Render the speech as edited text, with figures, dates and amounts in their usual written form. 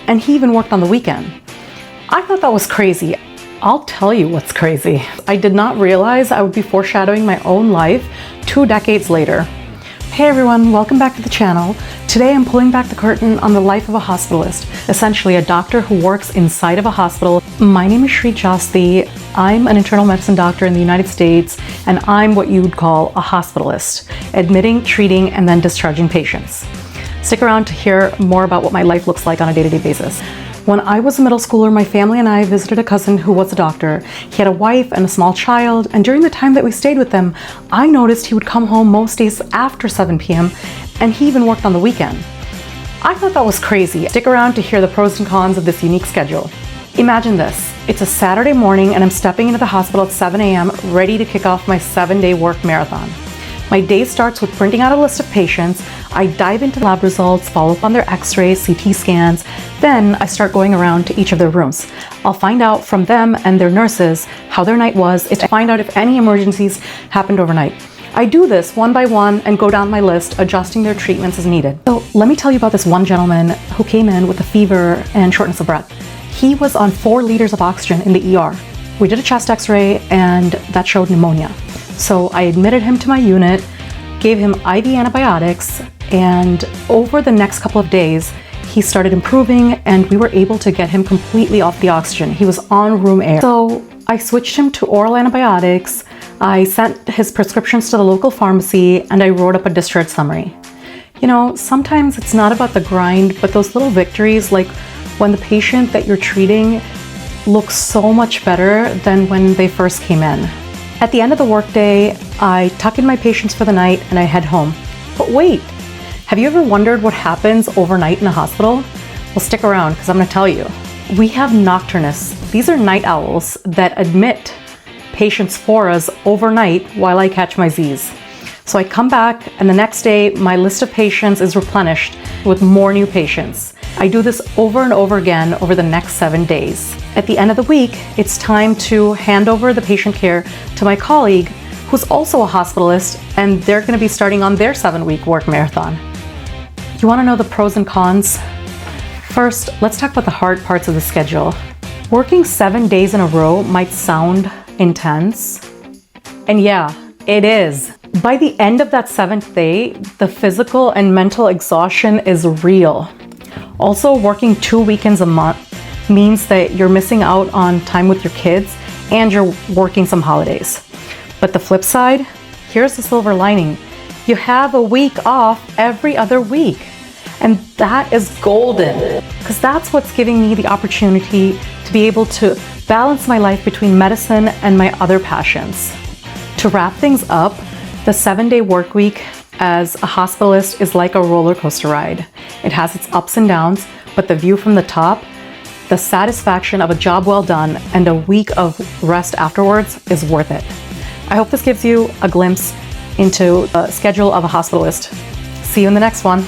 and he even worked on the weekend. I thought that was crazy. I'll tell you what's crazy. I did not realize I would be foreshadowing my own life 2 decades later. Hey everyone, welcome back to the channel. Today I'm pulling back the curtain on the life of a hospitalist, essentially a doctor who works inside of a hospital. My name is Shri Jasti. I'm an internal medicine doctor in the United States, and I'm what you would call a hospitalist, admitting, treating, and then discharging patients. Stick around to hear more about what my life looks like on a day-to-day basis. When I was a middle schooler, my family and I visited a cousin who was a doctor. He had a wife and a small child, and during the time that we stayed with them, I noticed he would come home most days after 7 p.m., and he even worked on the weekend. I thought that was crazy. Stick around to hear the pros and cons of this unique schedule. Imagine this. It's a Saturday morning, and I'm stepping into the hospital at 7 a.m., ready to kick off my 7-day work marathon. My day starts with printing out a list of patients. I dive into lab results, follow up on their x-rays, CT scans. Then I start going around to each of their rooms. I'll find out from them and their nurses how their night was, to find out if any emergencies happened overnight. I do this one by one and go down my list, adjusting their treatments as needed. So let me tell you about this one gentleman who came in with a fever and shortness of breath. He was on 4 liters of oxygen in the ER. We did a chest x-ray and that showed pneumonia. So I admitted him to my unit, gave him IV antibiotics, and over the next couple of days, he started improving and we were able to get him completely off the oxygen. He was on room air. So I switched him to oral antibiotics. I sent his prescriptions to the local pharmacy and I wrote up a discharge summary. You know, sometimes it's not about the grind, but those little victories, like when the patient that you're treating looks so much better than when they first came in. At the end of the workday, I tuck in my patients for the night and I head home. But wait, have you ever wondered what happens overnight in a hospital? Well, stick around because I'm going to tell you. We have nocturnists. These are night owls that admit patients for us overnight while I catch my Z's. So I come back and the next day, my list of patients is replenished with more new patients. I do this over and over again over the next 7 days. At the end of the week, it's time to hand over the patient care to my colleague, who's also a hospitalist, and they're going to be starting on their 7-week work marathon. You want to know the pros and cons? First, let's talk about the hard parts of the schedule. Working 7 days in a row might sound intense, and yeah, it is. By the end of that 7th day, the physical and mental exhaustion is real. Also, working 2 weekends a month means that you're missing out on time with your kids and you're working some holidays. But the flip side, here's the silver lining. You have a week off every other week. And that is golden, because that's what's giving me the opportunity to be able to balance my life between medicine and my other passions. To wrap things up, the 7-day work week as a hospitalist is like a roller coaster ride. It has its ups and downs, but the view from the top, the satisfaction of a job well done, and a week of rest afterwards is worth it. I hope this gives you a glimpse into the schedule of a hospitalist. See you in the next one.